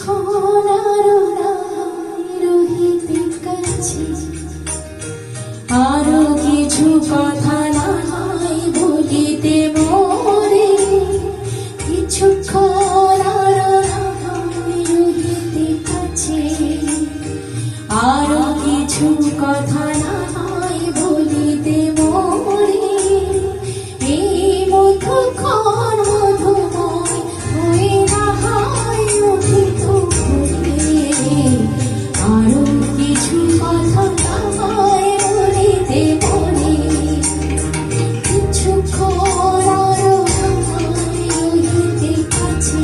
কিছুক্ষণ আরো রহিতে কাছে, আরো কিছু কথা না হয় বলিতে মোরে। কিছুক্ষণ আরো রহিতে কাছে, আরো কিছু কথা না হয় বলিতে মোরে। এই মধুক্ষণ মধুময় হয়ে না হয় উঠিত ভোরে। আরো কিছু কথা না হয় বলিতে মোরে। কিছুক্ষণ আরো রহিতে কাছে,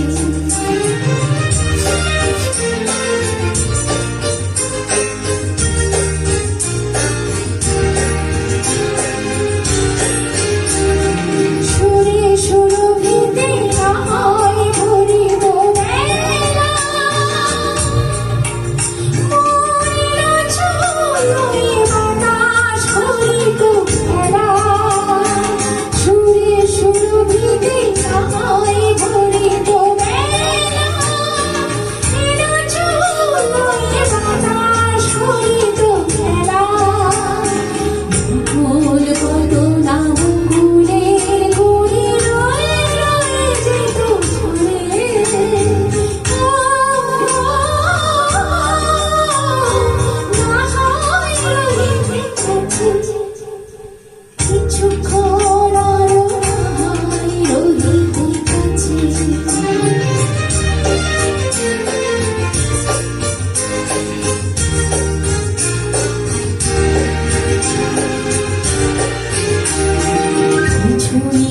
কিছুক্ষণ আরো রহিতে কাছে। কিছুই